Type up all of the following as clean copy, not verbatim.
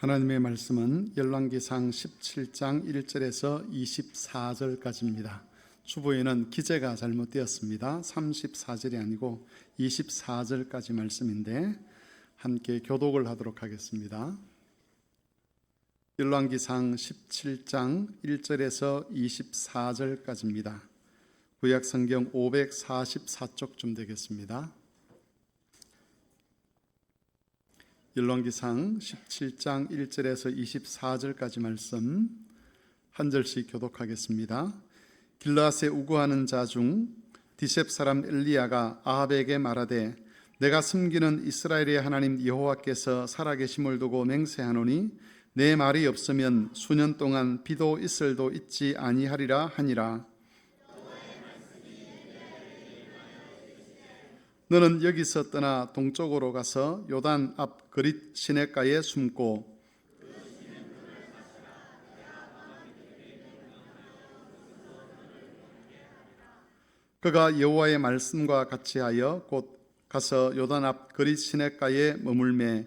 하나님의 말씀은 열왕기상 17장 1절에서 24절까지입니다. 주보에는 기재가 잘못되었습니다. 34절이 아니고 24절까지 말씀인데 함께 교독을 하도록 하겠습니다. 열왕기상 17장 1절에서 24절까지입니다. 구약성경 544쪽쯤 되겠습니다. 열왕기상 17장 1절에서 24절까지 말씀 한 절씩 교독하겠습니다. 길르앗에 우거하는 자 중 디셉 사람 엘리야가 아합에게 말하되 내가 숨기는 이스라엘의 하나님 여호와께서 살아계심을 두고 맹세하노니 내 말이 없으면 수년 동안 비도 이슬도 있지 아니하리라 하니라. 너는 여기서 떠나 동쪽으로 가서 요단 앞 그릿 시냇가에 숨고 그가 여호와의 말씀과 같이 하여 곧 가서 요단 앞 그릿 시냇가에 머물매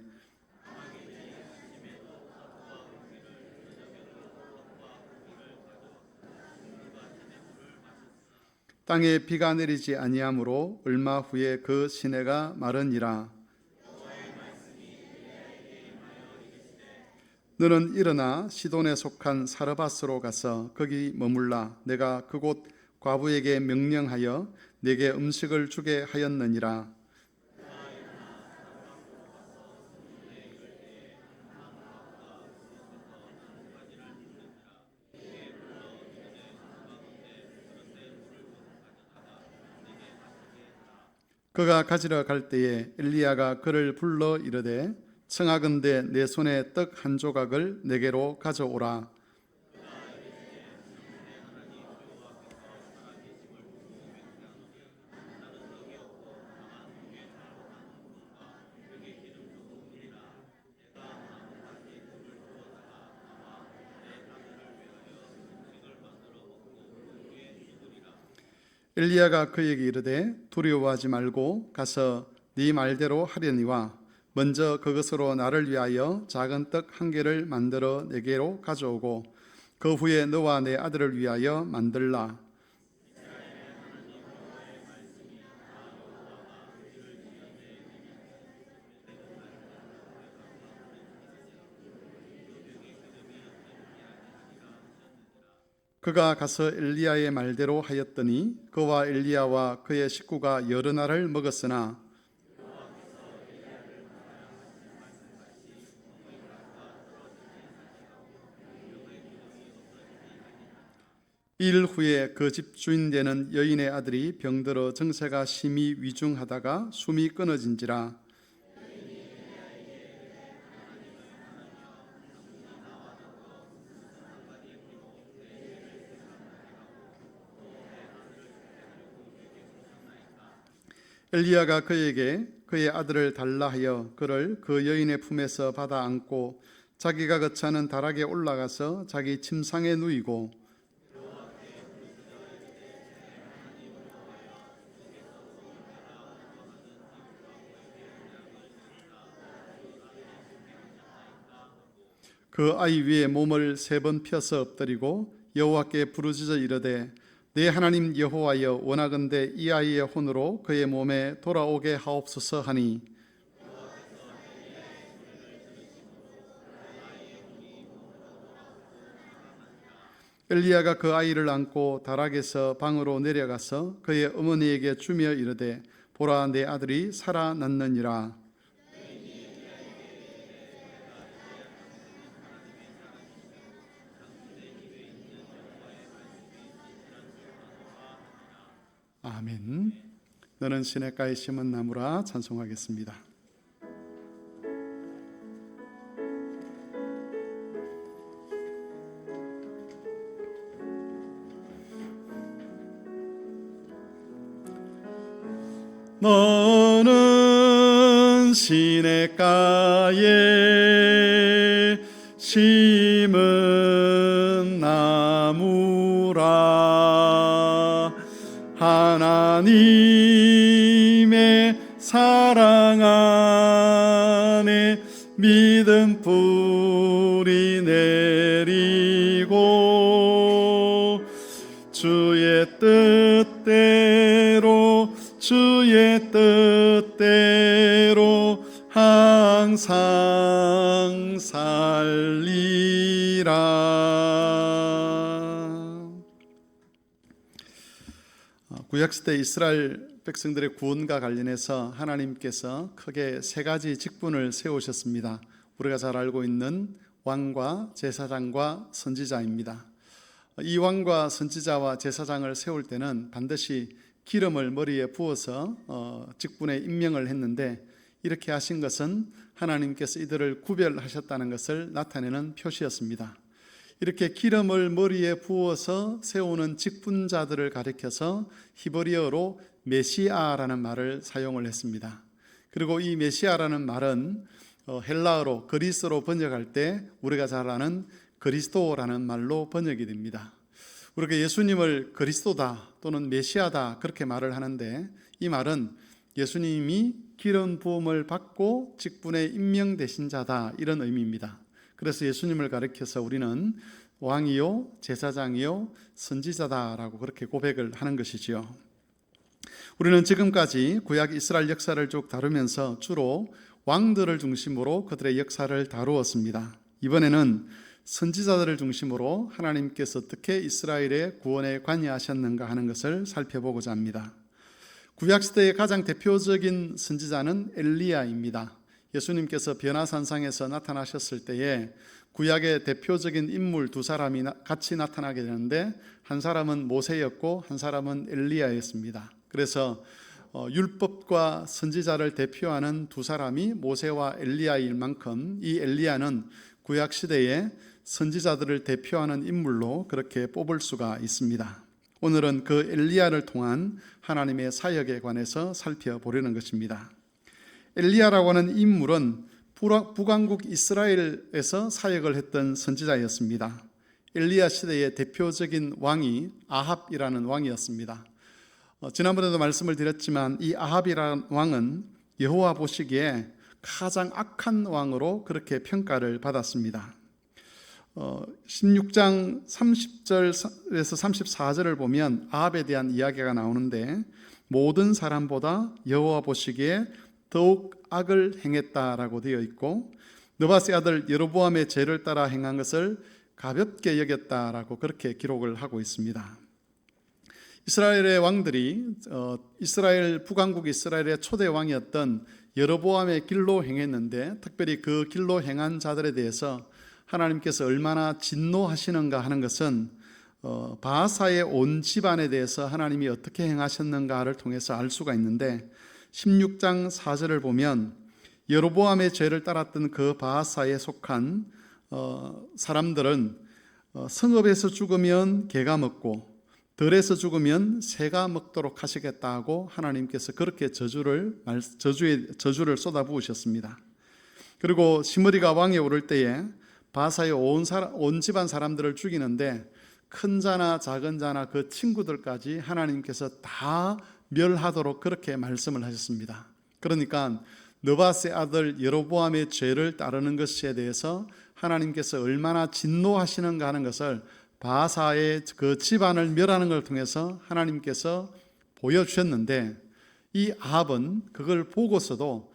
땅에 비가 내리지 아니하므로 얼마 후에 그 시내가 마르니라. 너는 일어나 시돈에 속한 사르밧으로 가서 거기 머물라. 내가 그곳 과부에게 명령하여 내게 음식을 주게 하였느니라. 그가 가지러 갈 때에 엘리야가 그를 불러 이르되 청하건대 내 손에 떡 한 조각을 내게로 가져오라. 엘리야가 그에게 이르되 두려워하지 말고 가서 네 말대로 하려니와 먼저 그것으로 나를 위하여 작은 떡 한 개를 만들어 내게로 가져오고 그 후에 너와 내 아들을 위하여 만들라. 그가 가서 엘리야의 말대로 하였더니 그와 엘리야와 그의 식구가 여러 날을 먹었으나 일 후에 그 집 주인 되는 여인의 아들이 병들어 정세가 심히 위중하다가 숨이 끊어진지라. 엘리야가 그에게 그의 아들을 달라 하여 그를 그 여인의 품에서 받아 안고 자기가 거처하는 다락에 올라가서 자기 침상에 누이고 그 아이 위에 몸을 3번 펴서 엎드리고 여호와께 부르짖어 이르되 내 하나님 여호와여 원하건대 이 아이의 혼으로 그의 몸에 돌아오게 하옵소서 하니 엘리야가 그 아이를 안고 다락에서 방으로 내려가서 그의 어머니에게 주며 이르되 보라 내 아들이 살아났느니라. 아멘. 너는 시냇가에 심은 나무라 찬송하겠습니다. 너는 시냇가에 심은 나무라. 하나님의 사랑 안에 믿음 불이 내리고 주의 뜻대로 항상 살리라. 구약시대 이스라엘 백성들의 구원과 관련해서 하나님께서 크게 세 가지 직분을 세우셨습니다. 우리가 잘 알고 있는 왕과 제사장과 선지자입니다. 이 왕과 선지자와 제사장을 세울 때는 반드시 기름을 머리에 부어서 직분에 임명을 했는데, 이렇게 하신 것은 하나님께서 이들을 구별하셨다는 것을 나타내는 표시였습니다. 이렇게 기름을 머리에 부어서 세우는 직분자들을 가리켜서 히브리어로 메시아라는 말을 사용을 했습니다. 그리고 이 메시아라는 말은 헬라어로 그리스로 번역할 때 우리가 잘 아는 그리스도라는 말로 번역이 됩니다. 우리가 예수님을 그리스도다 또는 메시아다 그렇게 말을 하는데, 이 말은 예수님이 기름 부음을 받고 직분에 임명되신 자다, 이런 의미입니다. 그래서 예수님을 가리켜서 우리는 왕이요 제사장이요 선지자다라고 그렇게 고백을 하는 것이지요. 우리는 지금까지 구약 이스라엘 역사를 쭉 다루면서 주로 왕들을 중심으로 그들의 역사를 다루었습니다. 이번에는 선지자들을 중심으로 하나님께서 어떻게 이스라엘의 구원에 관여하셨는가 하는 것을 살펴보고자 합니다. 구약시대의 가장 대표적인 선지자는 엘리야입니다. 예수님께서 변화산상에서 나타나셨을 때에 구약의 대표적인 인물 두 사람이 같이 나타나게 되는데, 한 사람은 모세였고 한 사람은 엘리야였습니다. 그래서 율법과 선지자를 대표하는 두 사람이 모세와 엘리야일 만큼 이 엘리야는 구약시대의 선지자들을 대표하는 인물로 그렇게 뽑을 수가 있습니다. 오늘은 그 엘리야를 통한 하나님의 사역에 관해서 살펴보려는 것입니다. 엘리야라고 하는 인물은 북왕국 이스라엘에서 사역을 했던 선지자였습니다. 엘리야 시대의 대표적인 왕이 아합이라는 왕이었습니다. 지난번에도 말씀을 드렸지만 이 아합이라는 왕은 여호와 보시기에 가장 악한 왕으로 그렇게 평가를 받았습니다. 16장 30절에서 34절을 보면 아합에 대한 이야기가 나오는데, 모든 사람보다 여호와 보시기에 더욱 악을 행했다라고 되어 있고, 느바세 아들 여로보암의 죄를 따라 행한 것을 가볍게 여겼다라고 그렇게 기록을 하고 있습니다. 이스라엘의 왕들이 이스라엘 북왕국 이스라엘의 초대 왕이었던 여로보암의 길로 행했는데, 특별히 그 길로 행한 자들에 대해서 하나님께서 얼마나 진노하시는가 하는 것은 바하사의 온 집안에 대해서 하나님이 어떻게 행하셨는가를 통해서 알 수가 있는데, 16장 4절을 보면 여로보암의 죄를 따랐던 그 바하사에 속한 사람들은 성읍에서 죽으면 개가 먹고 들에서 죽으면 새가 먹도록 하시겠다고 하나님께서 그렇게 저주를 쏟아부으셨습니다. 그리고 시므리가 왕에 오를 때에 바하사의 온 집안 사람들을 죽이는데, 큰 자나 작은 자나 그 친구들까지 하나님께서 다 멸하도록 그렇게 말씀을 하셨습니다. 그러니까 느바세 아들 여로보암의 죄를 따르는 것에 대해서 하나님께서 얼마나 진노하시는가 하는 것을 바하사의 그 집안을 멸하는 것을 통해서 하나님께서 보여주셨는데, 이 아합은 그걸 보고서도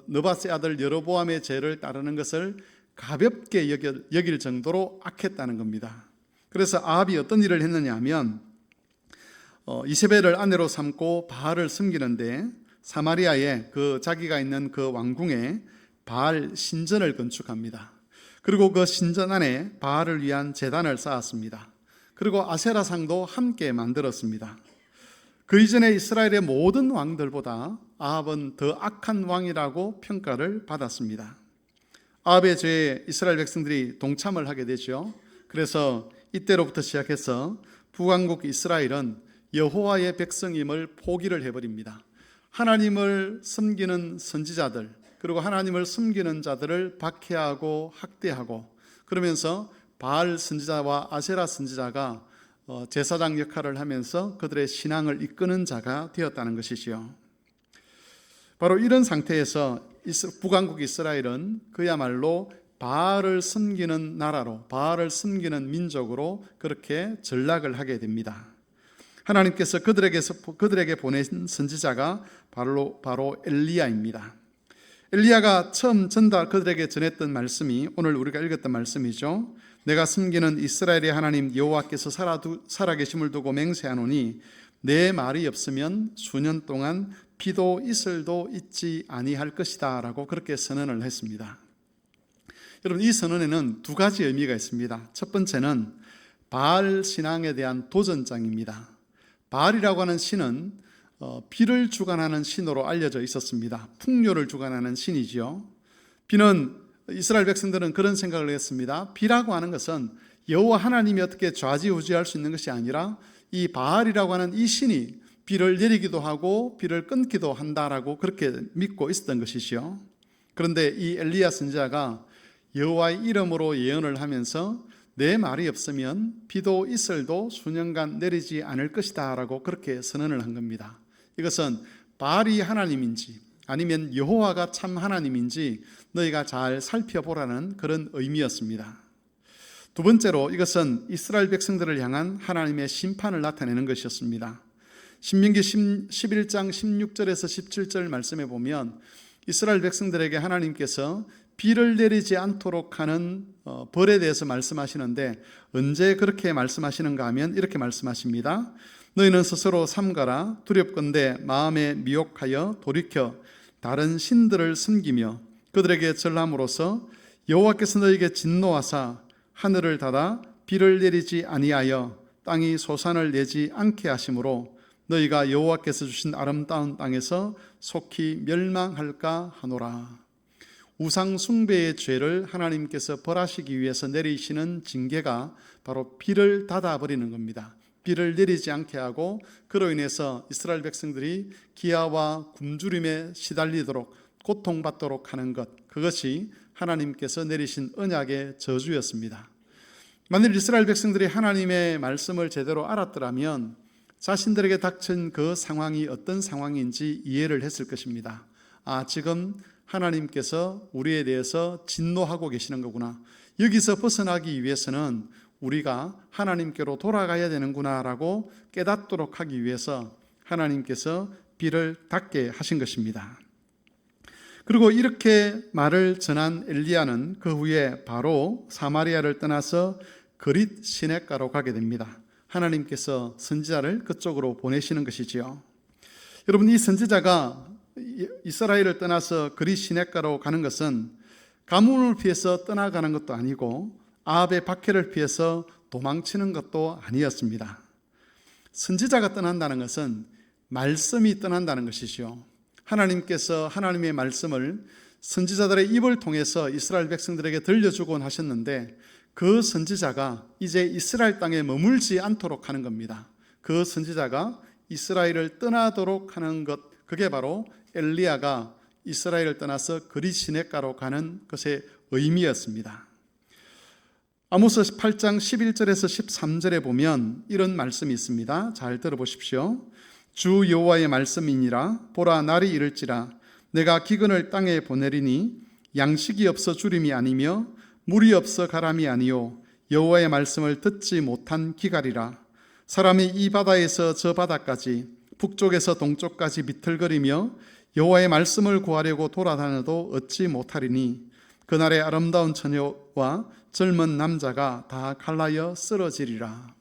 느바세 아들 여로보암의 죄를 따르는 것을 가볍게 여길 정도로 악했다는 겁니다. 그래서 아합이 어떤 일을 했느냐 하면 이세벨을 아내로 삼고 바알을 섬기는데, 사마리아에 그 자기가 있는 그 왕궁에 바알 신전을 건축합니다. 그리고 그 신전 안에 바알을 위한 제단을 쌓았습니다. 그리고 아세라상도 함께 만들었습니다. 그 이전에 이스라엘의 모든 왕들보다 아합은 더 악한 왕이라고 평가를 받았습니다. 아합의 죄에 이스라엘 백성들이 동참을 하게 되죠. 그래서 이때로부터 시작해서 북왕국 이스라엘은 여호와의 백성임을 포기를 해버립니다. 하나님을 섬기는 선지자들, 그리고 하나님을 섬기는 자들을 박해하고 학대하고, 그러면서 바알 선지자와 아세라 선지자가 제사장 역할을 하면서 그들의 신앙을 이끄는 자가 되었다는 것이지요. 바로 이런 상태에서 북왕국 이스라엘은 그야말로 바알을 섬기는 나라로, 바알을 섬기는 민족으로 그렇게 전락을 하게 됩니다. 하나님께서 그들에게 보낸 선지자가 바로 엘리야입니다. 엘리야가 처음 그들에게 전했던 말씀이 오늘 우리가 읽었던 말씀이죠. 내가 섬기는 이스라엘의 하나님 여호와께서 살아계심을 두고 맹세하노니 내 말이 없으면 수년 동안 비도 이슬도 있지 아니할 것이다 라고 그렇게 선언을 했습니다. 여러분, 이 선언에는 두 가지 의미가 있습니다. 첫 번째는 바알 신앙에 대한 도전장입니다. 바알이라고 하는 신은 비를 주관하는 신으로 알려져 있었습니다. 풍요를 주관하는 신이지요. 이스라엘 백성들은 그런 생각을 했습니다. 비라고 하는 것은 여호와 하나님이 어떻게 좌지우지할 수 있는 것이 아니라 이 바알이라고 하는 이 신이 비를 내리기도 하고 비를 끊기도 한다라고 그렇게 믿고 있었던 것이지요. 그런데 이 엘리야 선지자가 여호와의 이름으로 예언을 하면서 내 말이 없으면 비도 이슬도 수년간 내리지 않을 것이다 라고 그렇게 선언을 한 겁니다. 이것은 바알이 하나님인지 아니면 여호와가 참 하나님인지 너희가 잘 살펴보라는 그런 의미였습니다. 두 번째로 이것은 이스라엘 백성들을 향한 하나님의 심판을 나타내는 것이었습니다. 신명기 11장 16절에서 17절 말씀에 보면 이스라엘 백성들에게 하나님께서 비를 내리지 않도록 하는 벌에 대해서 말씀하시는데 언제 그렇게 말씀하시는가 하면 이렇게 말씀하십니다. 너희는 스스로 삼가라. 두렵건대 마음에 미혹하여 돌이켜 다른 신들을 섬기며 그들에게 절함으로써 여호와께서 너희에게 진노하사 하늘을 닫아 비를 내리지 아니하여 땅이 소산을 내지 않게 하심으로 너희가 여호와께서 주신 아름다운 땅에서 속히 멸망할까 하노라. 우상 숭배의 죄를 하나님께서 벌하시기 위해서 내리시는 징계가 바로 비를 닫아버리는 겁니다. 비를 내리지 않게 하고 그로 인해서 이스라엘 백성들이 기아와 굶주림에 시달리도록 고통받도록 하는 것, 그것이 하나님께서 내리신 언약의 저주였습니다. 만일 이스라엘 백성들이 하나님의 말씀을 제대로 알았더라면 자신들에게 닥친 그 상황이 어떤 상황인지 이해를 했을 것입니다. 지금 하나님께서 우리에 대해서 진노하고 계시는 거구나. 여기서 벗어나기 위해서는 우리가 하나님께로 돌아가야 되는구나 라고 깨닫도록 하기 위해서 하나님께서 비를 닫게 하신 것입니다. 그리고 이렇게 말을 전한 엘리야는 그 후에 바로 사마리아를 떠나서 그릿 시냇가로 가게 됩니다. 하나님께서 선지자를 그쪽으로 보내시는 것이지요. 여러분, 이 선지자가 이스라엘을 떠나서 그릿 시냇가로 가는 것은 가뭄을 피해서 떠나가는 것도 아니고 아합의 박해를 피해서 도망치는 것도 아니었습니다. 선지자가 떠난다는 것은 말씀이 떠난다는 것이죠. 하나님께서 하나님의 말씀을 선지자들의 입을 통해서 이스라엘 백성들에게 들려주곤 하셨는데 그 선지자가 이제 이스라엘 땅에 머물지 않도록 하는 겁니다. 그 선지자가 이스라엘을 떠나도록 하는 것, 그게 바로 엘리야가 이스라엘을 떠나서 그릿 시냇가로 가는 것의 의미였습니다. 아모스 8장 11절에서 13절에 보면 이런 말씀이 있습니다. 잘 들어보십시오. 주 여호와의 말씀이니라. 보라, 날이 이를지라 내가 기근을 땅에 보내리니 양식이 없어 주림이 아니며 물이 없어 가람이 아니요 여호와의 말씀을 듣지 못한 기갈이라. 사람이 이 바다에서 저 바다까지 북쪽에서 동쪽까지 비틀거리며 여호와의 말씀을 구하려고 돌아다녀도 얻지 못하리니 그날의 아름다운 처녀와 젊은 남자가 다 갈라여 쓰러지리라.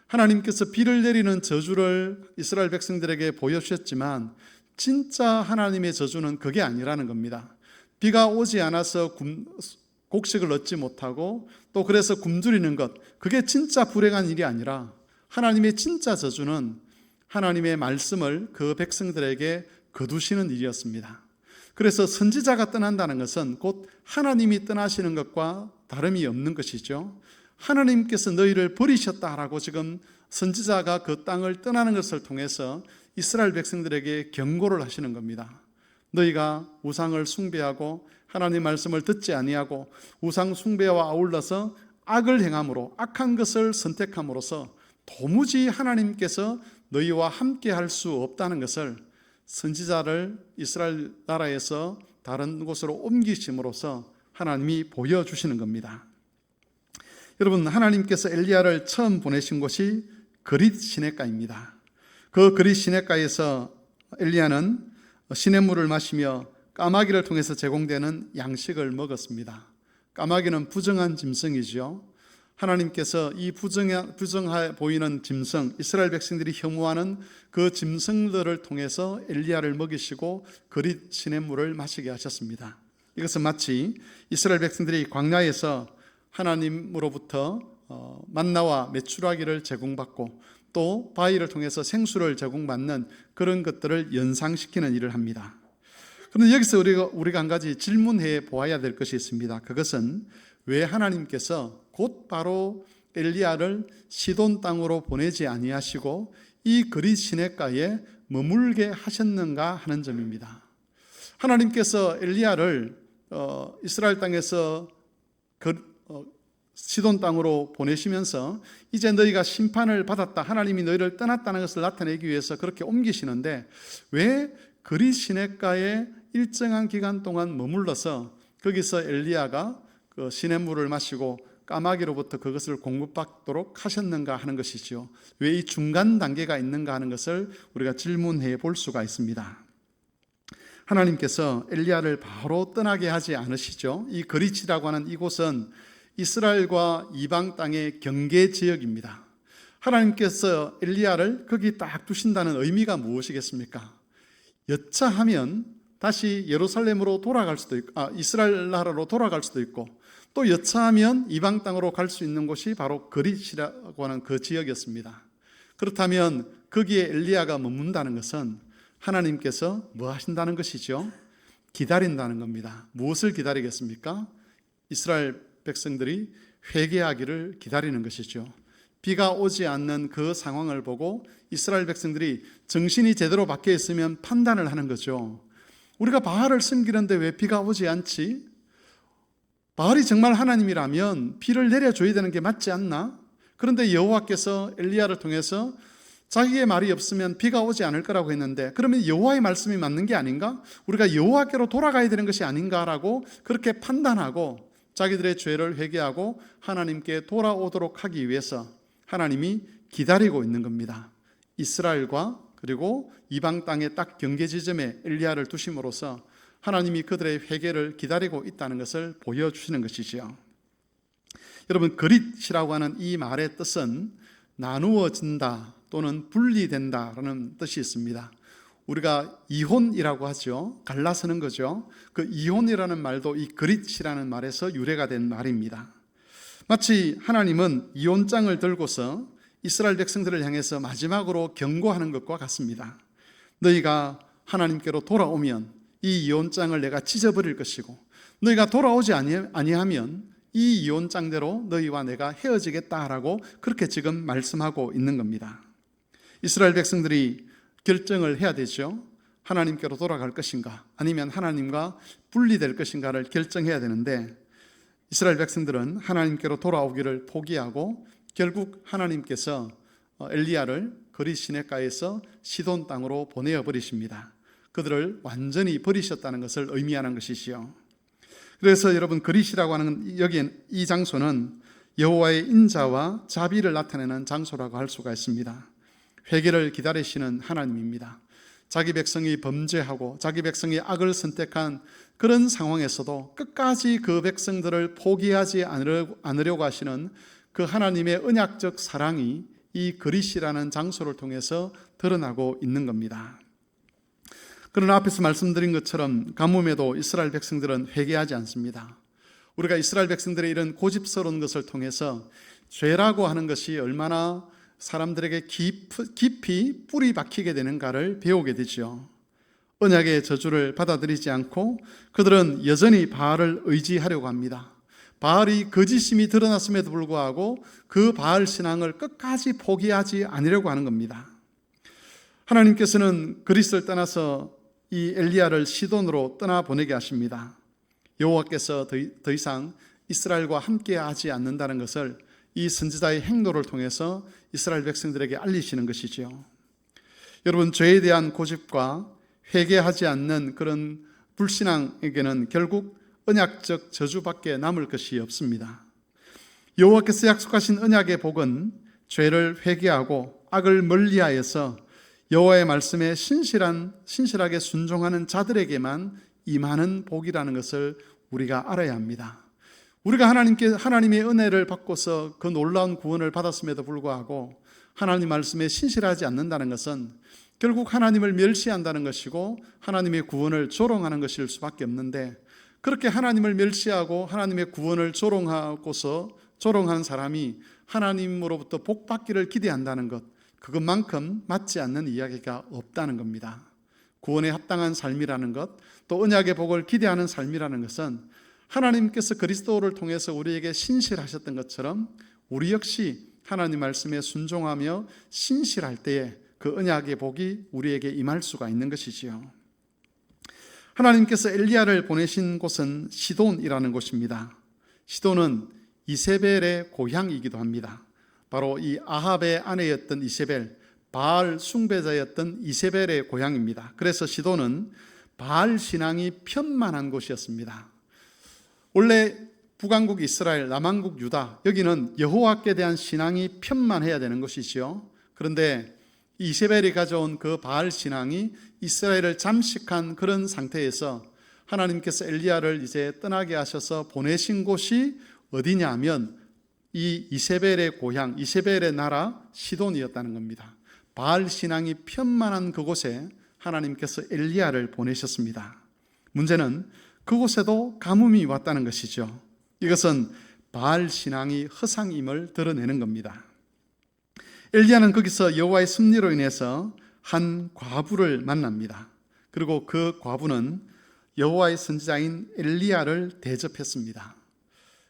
하나님께서 비를 내리는 저주를 이스라엘 백성들에게 보여주셨지만 진짜 하나님의 저주는 그게 아니라는 겁니다. 비가 오지 않아서 곡식을 얻지 못하고 또 그래서 굶주리는 것, 그게 진짜 불행한 일이 아니라 하나님의 진짜 저주는 하나님의 말씀을 그 백성들에게 거두시는 일이었습니다. 그래서 선지자가 떠난다는 것은 곧 하나님이 떠나시는 것과 다름이 없는 것이죠. 하나님께서 너희를 버리셨다라고 지금 선지자가 그 땅을 떠나는 것을 통해서 이스라엘 백성들에게 경고를 하시는 겁니다. 너희가 우상을 숭배하고 하나님 말씀을 듣지 아니하고 우상 숭배와 아울러서 악을 행함으로 악한 것을 선택함으로써 도무지 하나님께서 너희와 함께 할 수 없다는 것을 선지자를 이스라엘 나라에서 다른 곳으로 옮기심으로써 하나님이 보여주시는 겁니다. 여러분, 하나님께서 엘리야를 처음 보내신 곳이 그릿 시냇가입니다. 그 그릿 시냇가에서 엘리야는 시냇물을 마시며 까마귀를 통해서 제공되는 양식을 먹었습니다. 까마귀는 부정한 짐승이죠. 하나님께서 이 부정해 보이는 짐승, 이스라엘 백성들이 혐오하는 그 짐승들을 통해서 엘리야를 먹이시고 그릿 시냇물을 마시게 하셨습니다. 이것은 마치 이스라엘 백성들이 광야에서 하나님으로부터 만나와 메추라기를 제공받고 또 바위를 통해서 생수를 제공받는 그런 것들을 연상시키는 일을 합니다. 그런데 여기서 우리가 한 가지 질문해 보아야 될 것이 있습니다. 그것은 왜 하나님께서 곧바로 엘리야를 시돈 땅으로 보내지 아니하시고 이 그릿 시냇가에 머물게 하셨는가 하는 점입니다. 하나님께서 엘리야를 이스라엘 땅에서 시돈 땅으로 보내시면서 이제 너희가 심판을 받았다, 하나님이 너희를 떠났다는 것을 나타내기 위해서 그렇게 옮기시는데 왜 그릿 시냇가에 일정한 기간 동안 머물러서 거기서 엘리야가 그 시냇물을 마시고 까마귀로부터 그것을 공급받도록 하셨는가 하는 것이죠. 왜 이 중간 단계가 있는가 하는 것을 우리가 질문해 볼 수가 있습니다. 하나님께서 엘리야를 바로 떠나게 하지 않으시죠. 이 그릿이라고 하는 이곳은 이스라엘과 이방 땅의 경계 지역입니다. 하나님께서 엘리야를 거기 딱 두신다는 의미가 무엇이겠습니까? 여차하면 다시 예루살렘으로 돌아갈 수도 있고, 이스라엘 나라로 돌아갈 수도 있고, 또 여차하면 이방 땅으로 갈 수 있는 곳이 바로 그릿이라고 하는 그 지역이었습니다. 그렇다면 거기에 엘리야가 머문다는 것은 하나님께서 뭐 하신다는 것이죠? 기다린다는 겁니다. 무엇을 기다리겠습니까? 이스라엘 백성들이 회개하기를 기다리는 것이죠. 비가 오지 않는 그 상황을 보고 이스라엘 백성들이 정신이 제대로 박혀 있으면 판단을 하는 거죠. 우리가 바알을 섬기는데 왜 비가 오지 않지? 바알이 정말 하나님이라면 비를 내려줘야 되는 게 맞지 않나? 그런데 여호와께서 엘리야를 통해서 자기의 말이 없으면 비가 오지 않을 거라고 했는데 그러면 여호와의 말씀이 맞는 게 아닌가? 우리가 여호와께로 돌아가야 되는 것이 아닌가라고 그렇게 판단하고 자기들의 죄를 회개하고 하나님께 돌아오도록 하기 위해서 하나님이 기다리고 있는 겁니다. 이스라엘과 그리고 이방 땅의 딱 경계 지점에 엘리야를 두심으로써 하나님이 그들의 회개를 기다리고 있다는 것을 보여주시는 것이지요. 여러분, 그릿이라고 하는 이 말의 뜻은 나누어진다 또는 분리된다라는 뜻이 있습니다. 우리가 이혼이라고 하죠. 갈라서는 거죠. 그 이혼이라는 말도 이 그릿이라는 말에서 유래가 된 말입니다. 마치 하나님은 이혼장을 들고서 이스라엘 백성들을 향해서 마지막으로 경고하는 것과 같습니다. 너희가 하나님께로 돌아오면 이 이혼장을 내가 찢어버릴 것이고 너희가 돌아오지 아니하면 이 이혼장대로 너희와 내가 헤어지겠다라고 그렇게 지금 말씀하고 있는 겁니다. 이스라엘 백성들이 결정을 해야 되죠. 하나님께로 돌아갈 것인가 아니면 하나님과 분리될 것인가를 결정해야 되는데 이스라엘 백성들은 하나님께로 돌아오기를 포기하고 결국 하나님께서 엘리야를 그릿 시냇가에서 시돈 땅으로 보내어 버리십니다. 그들을 완전히 버리셨다는 것을 의미하는 것이지요. 그래서 여러분, 그릿이라고 하는 여기 이 장소는 여호와의 인자와 자비를 나타내는 장소라고 할 수가 있습니다. 회개를 기다리시는 하나님입니다. 자기 백성이 범죄하고 자기 백성이 악을 선택한 그런 상황에서도 끝까지 그 백성들을 포기하지 않으려고 하시는 그 하나님의 언약적 사랑이 이 그릿이라는 장소를 통해서 드러나고 있는 겁니다. 그러나 앞에서 말씀드린 것처럼 가뭄에도 이스라엘 백성들은 회개하지 않습니다. 우리가 이스라엘 백성들의 이런 고집스러운 것을 통해서 죄라고 하는 것이 얼마나 사람들에게 깊이 뿌리 박히게 되는가를 배우게 되죠. 언약의 저주를 받아들이지 않고 그들은 여전히 바알을 의지하려고 합니다. 바알이 거짓심이 드러났음에도 불구하고 그 바알 신앙을 끝까지 포기하지 않으려고 하는 겁니다. 하나님께서는 그릿을 떠나서 이 엘리야를 시돈으로 떠나보내게 하십니다. 여호와께서 더 이상 이스라엘과 함께하지 않는다는 것을 이 선지자의 행동을 통해서 이스라엘 백성들에게 알리시는 것이지요. 여러분, 죄에 대한 고집과 회개하지 않는 그런 불신앙에게는 결국 언약적 저주밖에 남을 것이 없습니다. 여호와께서 약속하신 언약의 복은 죄를 회개하고 악을 멀리하여서 여호와의 말씀에 신실하게 순종하는 자들에게만 임하는 복이라는 것을 우리가 알아야 합니다. 우리가 하나님의 은혜를 받고서 그 놀라운 구원을 받았음에도 불구하고 하나님 말씀에 신실하지 않는다는 것은 결국 하나님을 멸시한다는 것이고 하나님의 구원을 조롱하는 것일 수밖에 없는데, 그렇게 하나님을 멸시하고 하나님의 구원을 조롱한 사람이 하나님으로부터 복받기를 기대한다는 것, 그것만큼 맞지 않는 이야기가 없다는 겁니다. 구원에 합당한 삶이라는 것, 또 언약의 복을 기대하는 삶이라는 것은 하나님께서 그리스도를 통해서 우리에게 신실하셨던 것처럼 우리 역시 하나님 말씀에 순종하며 신실할 때에 그 언약의 복이 우리에게 임할 수가 있는 것이지요. 하나님께서 엘리야를 보내신 곳은 시돈이라는 곳입니다. 시돈은 이세벨의 고향이기도 합니다. 바로 이 아합의 아내였던 이세벨, 바알 숭배자였던 이세벨의 고향입니다. 그래서 시돈은 바알 신앙이 편만한 곳이었습니다. 원래 북왕국 이스라엘, 남왕국 유다, 여기는 여호와께 대한 신앙이 편만해야 되는 것이지요. 그런데 이세벨이 가져온 그 바알 신앙이 이스라엘을 잠식한 그런 상태에서 하나님께서 엘리야를 이제 떠나게 하셔서 보내신 곳이 어디냐 하면 이 이세벨의 고향, 이세벨의 나라 시돈이었다는 겁니다. 바알 신앙이 편만한 그곳에 하나님께서 엘리야를 보내셨습니다. 문제는 그곳에도 가뭄이 왔다는 것이죠. 이것은 바알 신앙이 허상임을 드러내는 겁니다. 엘리야는 거기서 여호와의 섭리로 인해서 한 과부를 만납니다. 그리고 그 과부는 여호와의 선지자인 엘리야를 대접했습니다.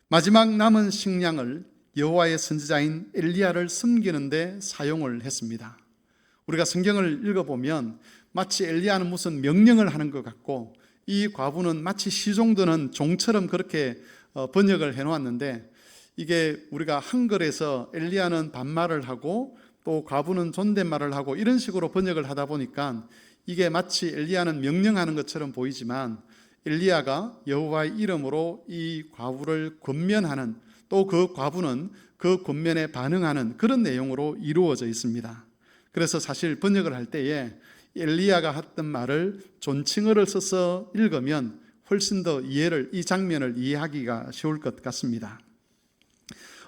마지막 남은 식량을 여호와의 선지자인 엘리야를 섬기는 데 사용을 했습니다. 우리가 성경을 읽어보면 마치 엘리야는 무슨 명령을 하는 것 같고 이 과부는 마치 시종드는 종처럼 그렇게 번역을 해놓았는데, 이게 우리가 한글에서 엘리야는 반말을 하고 또 과부는 존댓말을 하고 이런 식으로 번역을 하다 보니까 이게 마치 엘리야는 명령하는 것처럼 보이지만 엘리야가 여호와의 이름으로 이 과부를 권면하는, 또 그 과부는 그 권면에 반응하는 그런 내용으로 이루어져 있습니다. 그래서 사실 번역을 할 때에 엘리야가 했던 말을 존칭어를 써서 읽으면 훨씬 더 이 장면을 이해하기가 쉬울 것 같습니다.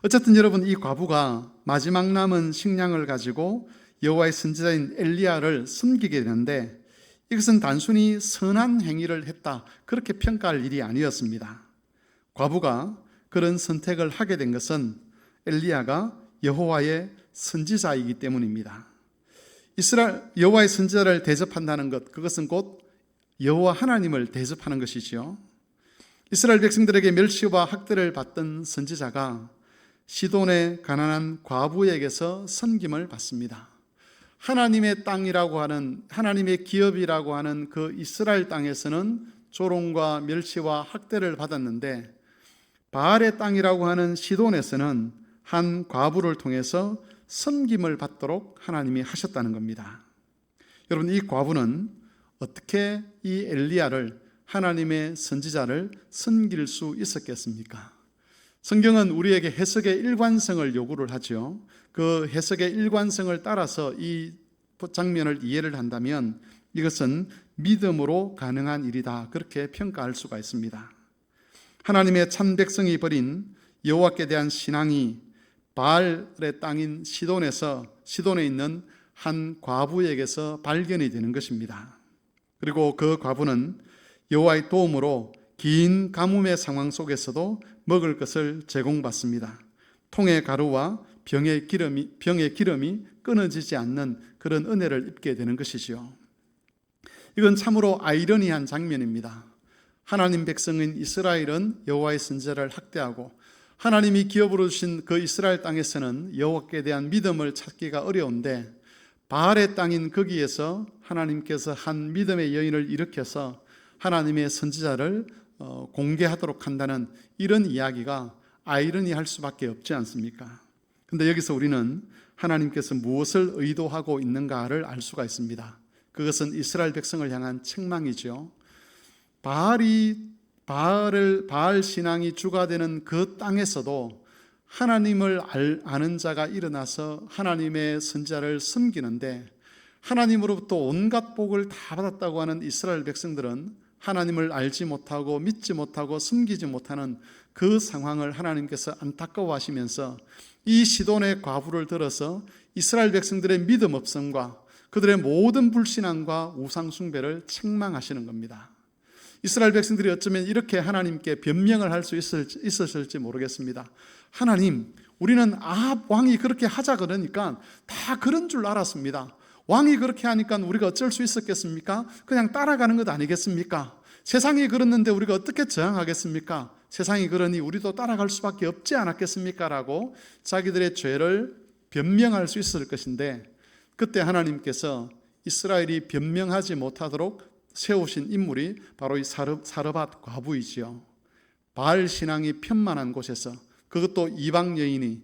어쨌든 여러분, 이 과부가 마지막 남은 식량을 가지고 여호와의 선지자인 엘리야를 섬기게 되는데, 이것은 단순히 선한 행위를 했다 그렇게 평가할 일이 아니었습니다. 과부가 그런 선택을 하게 된 것은 엘리야가 여호와의 선지자이기 때문입니다. 여호와의 선지자를 대접한다는 것, 그것은 곧 여호와 하나님을 대접하는 것이지요. 이스라엘 백성들에게 멸시와 학대를 받던 선지자가 시돈의 가난한 과부에게서 섬김을 받습니다. 하나님의 땅이라고 하는, 하나님의 기업이라고 하는 그 이스라엘 땅에서는 조롱과 멸시와 학대를 받았는데, 바알의 땅이라고 하는 시돈에서는 한 과부를 통해서 섬김을 받도록 하나님이 하셨다는 겁니다. 여러분, 이 과부는 어떻게 이 엘리야를, 하나님의 선지자를 섬길 수 있었겠습니까? 성경은 우리에게 해석의 일관성을 요구를 하죠. 그 해석의 일관성을 따라서 이 장면을 이해를 한다면 이것은 믿음으로 가능한 일이다, 그렇게 평가할 수가 있습니다. 하나님의 참 백성이 버린 여호와께 대한 신앙이 바알의 땅인 시돈에 있는 한 과부에게서 발견이 되는 것입니다. 그리고 그 과부는 여호와의 도움으로 긴 가뭄의 상황 속에서도 먹을 것을 제공받습니다. 통의 가루와 병의 기름이 끊어지지 않는 그런 은혜를 입게 되는 것이지요. 이건 참으로 아이러니한 장면입니다. 하나님 백성인 이스라엘은 여호와의 선지자를 학대하고, 하나님이 기업으로 주신 그 이스라엘 땅에서는 여호와께 대한 믿음을 찾기가 어려운데, 바알의 땅인 거기에서 하나님께서 한 믿음의 여인을 일으켜서 하나님의 선지자를 공개하도록 한다는 이런 이야기가 아이러니할 수밖에 없지 않습니까? 그런데 여기서 우리는 하나님께서 무엇을 의도하고 있는가를 알 수가 있습니다. 그것은 이스라엘 백성을 향한 책망이죠. 바알 신앙이 주가 되는 그 땅에서도 하나님을 아는 자가 일어나서 하나님의 선지자를 섬기는데, 하나님으로부터 온갖 복을 다 받았다고 하는 이스라엘 백성들은 하나님을 알지 못하고 믿지 못하고 섬기지 못하는 그 상황을 하나님께서 안타까워하시면서 이 시돈의 과부를 들어서 이스라엘 백성들의 믿음 없음과 그들의 모든 불신앙과 우상 숭배를 책망하시는 겁니다. 이스라엘 백성들이 어쩌면 이렇게 하나님께 변명을 할 수 있었을지 모르겠습니다. 하나님, 우리는 아합 왕이 그렇게 하자 그러니까 다 그런 줄 알았습니다. 왕이 그렇게 하니까 우리가 어쩔 수 있었겠습니까? 그냥 따라가는 것 아니겠습니까? 세상이 그랬는데 우리가 어떻게 저항하겠습니까? 세상이 그러니 우리도 따라갈 수밖에 없지 않았겠습니까? 라고 자기들의 죄를 변명할 수 있을 것인데, 그때 하나님께서 이스라엘이 변명하지 못하도록 세우신 인물이 바로 이 사르밧 과부이지요. 바알 신앙이 편만한 곳에서, 그것도 이방 여인이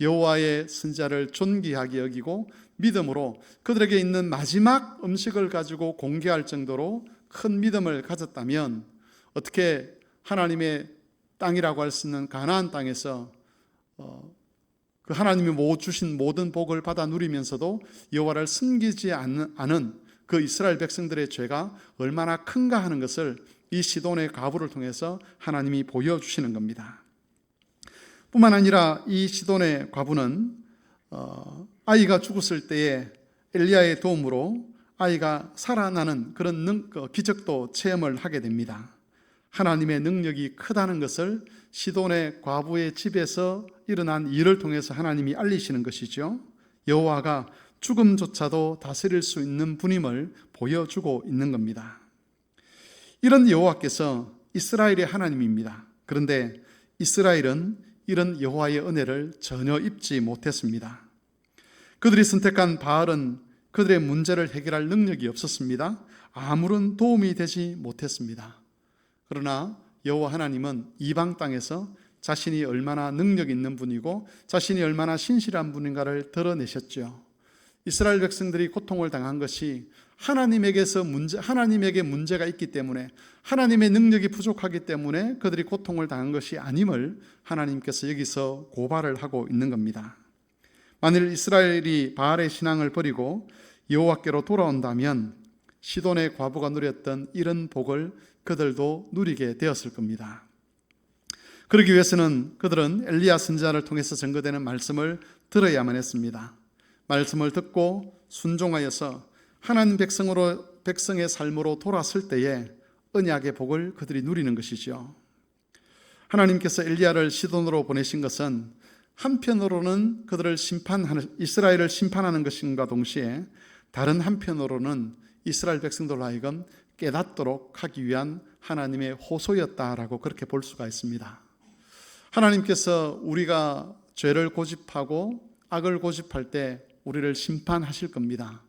여호와의 선지자를 존귀하게 여기고 믿음으로 그들에게 있는 마지막 음식을 가지고 공개할 정도로 큰 믿음을 가졌다면, 어떻게 하나님의 땅이라고 할 수 있는 가나안 땅에서 그 하나님이 주신 모든 복을 받아 누리면서도 여호와를 섬기지 않은 그 이스라엘 백성들의 죄가 얼마나 큰가 하는 것을 이 시돈의 과부를 통해서 하나님이 보여주시는 겁니다. 뿐만 아니라 이 시돈의 과부는 아이가 죽었을 때에 엘리야의 도움으로 아이가 살아나는 그런 기적도 체험을 하게 됩니다. 하나님의 능력이 크다는 것을 시돈의 과부의 집에서 일어난 일을 통해서 하나님이 알리시는 것이죠. 여호와가 죽음조차도 다스릴 수 있는 분임을 보여주고 있는 겁니다. 이런 여호와께서 이스라엘의 하나님입니다. 그런데 이스라엘은 이런 여호와의 은혜를 전혀 입지 못했습니다. 그들이 선택한 바알은 그들의 문제를 해결할 능력이 없었습니다. 아무런 도움이 되지 못했습니다. 그러나 여호와 하나님은 이방 땅에서 자신이 얼마나 능력 있는 분이고 자신이 얼마나 신실한 분인가를 드러내셨죠. 이스라엘 백성들이 고통을 당한 것이 하나님에게 문제가 있기 때문에, 하나님의 능력이 부족하기 때문에 그들이 고통을 당한 것이 아님을 하나님께서 여기서 고발을 하고 있는 겁니다. 만일 이스라엘이 바알의 신앙을 버리고 여호와께로 돌아온다면 시돈의 과부가 누렸던 이런 복을 그들도 누리게 되었을 겁니다. 그러기 위해서는 그들은 엘리야 선지자를 통해서 증거되는 말씀을 들어야만 했습니다. 말씀을 듣고 순종하여서 하나님 백성의 삶으로 돌아설 때에 언약의 복을 그들이 누리는 것이죠. 하나님께서 엘리야를 시돈으로 보내신 것은 한편으로는 이스라엘을 심판하는 것인가 동시에, 다른 한편으로는 이스라엘 백성들로 하여금 깨닫도록 하기 위한 하나님의 호소였다라고 그렇게 볼 수가 있습니다. 하나님께서 우리가 죄를 고집하고 악을 고집할 때 우리를 심판하실 겁니다.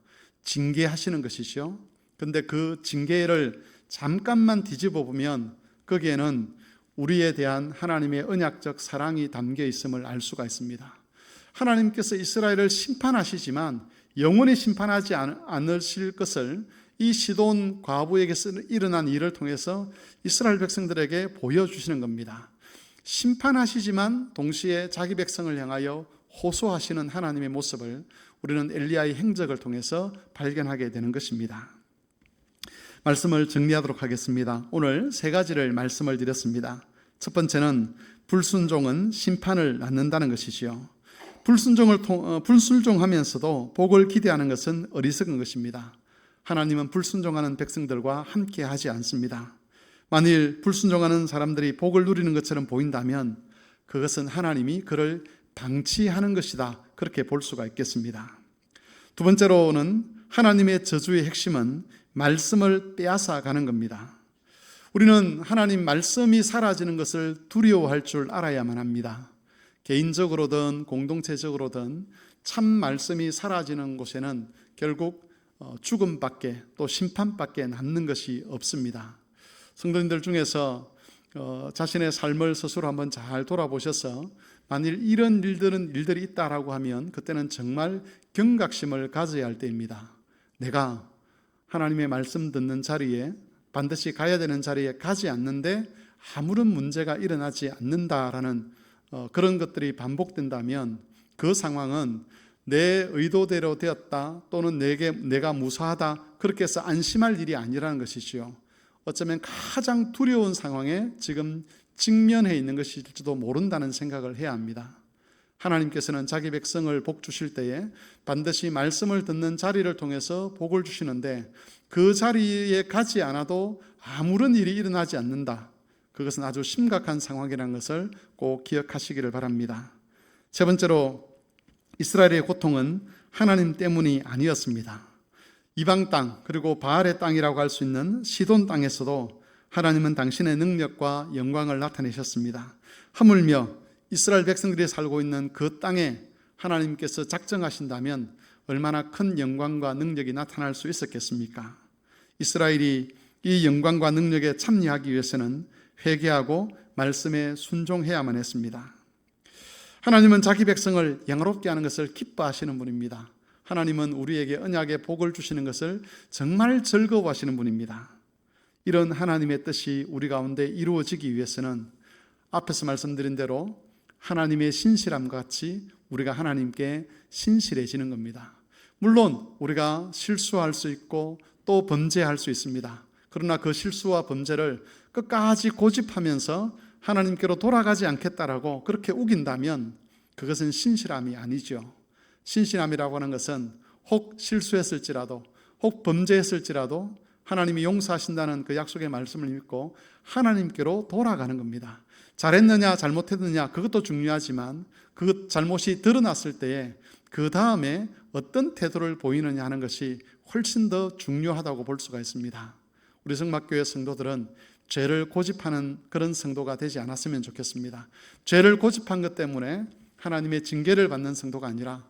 징계하시는 것이죠. 그런데 그 징계를 잠깐만 뒤집어 보면 거기에는 우리에 대한 하나님의 언약적 사랑이 담겨 있음을 알 수가 있습니다. 하나님께서 이스라엘을 심판하시지만 영원히 심판하지 않으실 것을 이 시돈 과부에게서 일어난 일을 통해서 이스라엘 백성들에게 보여주시는 겁니다. 심판하시지만 동시에 자기 백성을 향하여 호소하시는 하나님의 모습을 우리는 엘리야의 행적을 통해서 발견하게 되는 것입니다. 말씀을 정리하도록 하겠습니다. 오늘 세 가지를 말씀을 드렸습니다. 첫 번째는 불순종은 심판을 낳는다는 것이지요. 불순종하면서도 복을 기대하는 것은 어리석은 것입니다. 하나님은 불순종하는 백성들과 함께 하지 않습니다. 만일 불순종하는 사람들이 복을 누리는 것처럼 보인다면 그것은 하나님이 그를 방치하는 것이다, 그렇게 볼 수가 있겠습니다. 두 번째로는 하나님의 저주의 핵심은 말씀을 빼앗아 가는 겁니다. 우리는 하나님 말씀이 사라지는 것을 두려워할 줄 알아야만 합니다. 개인적으로든 공동체적으로든 참 말씀이 사라지는 곳에는 결국 죽음밖에 또 심판밖에 남는 것이 없습니다. 성도님들 중에서 자신의 삶을 스스로 한번 잘 돌아보셔서 만일 이런 일들이 있다라고 하면 그때는 정말 경각심을 가져야 할 때입니다. 내가 하나님의 말씀 듣는 자리에 반드시 가야 되는 자리에 가지 않는데 아무런 문제가 일어나지 않는다라는 그런 것들이 반복된다면 그 상황은 내 의도대로 되었다 또는 내가 무사하다 그렇게 해서 안심할 일이 아니라는 것이지요. 어쩌면 가장 두려운 상황에 지금 직면해 있는 것일지도 모른다는 생각을 해야 합니다. 하나님께서는 자기 백성을 복 주실 때에 반드시 말씀을 듣는 자리를 통해서 복을 주시는데 그 자리에 가지 않아도 아무런 일이 일어나지 않는다. 그것은 아주 심각한 상황이라는 것을 꼭 기억하시기를 바랍니다. 세 번째로 이스라엘의 고통은 하나님 때문이 아니었습니다. 이방 땅 그리고 바알의 땅이라고 할 수 있는 시돈 땅에서도 하나님은 당신의 능력과 영광을 나타내셨습니다. 하물며 이스라엘 백성들이 살고 있는 그 땅에 하나님께서 작정하신다면 얼마나 큰 영광과 능력이 나타날 수 있었겠습니까? 이스라엘이 이 영광과 능력에 참여하기 위해서는 회개하고 말씀에 순종해야만 했습니다. 하나님은 자기 백성을 영화롭게 하는 것을 기뻐하시는 분입니다. 하나님은 우리에게 언약의 복을 주시는 것을 정말 즐거워하시는 분입니다. 이런 하나님의 뜻이 우리 가운데 이루어지기 위해서는 앞에서 말씀드린 대로 하나님의 신실함과 같이 우리가 하나님께 신실해지는 겁니다. 물론 우리가 실수할 수 있고 또 범죄할 수 있습니다. 그러나 그 실수와 범죄를 끝까지 고집하면서 하나님께로 돌아가지 않겠다라고 그렇게 우긴다면 그것은 신실함이 아니죠. 신실함이라고 하는 것은 혹 실수했을지라도 혹 범죄했을지라도 하나님이 용서하신다는 그 약속의 말씀을 믿고 하나님께로 돌아가는 겁니다. 잘했느냐 잘못했느냐 그것도 중요하지만 그 잘못이 드러났을 때에 그 다음에 어떤 태도를 보이느냐 하는 것이 훨씬 더 중요하다고 볼 수가 있습니다. 우리 성막교회 성도들은 죄를 고집하는 그런 성도가 되지 않았으면 좋겠습니다. 죄를 고집한 것 때문에 하나님의 징계를 받는 성도가 아니라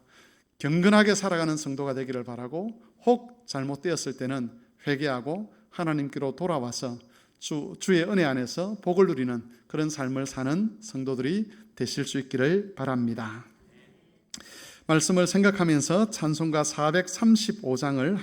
경건하게 살아가는 성도가 되기를 바라고 혹 잘못되었을 때는 회개하고 하나님께로 돌아와서 주의 은혜 안에서 복을 누리는 그런 삶을 사는 성도들이 되실 수 있기를 바랍니다. 말씀을 생각하면서 찬송가 435장을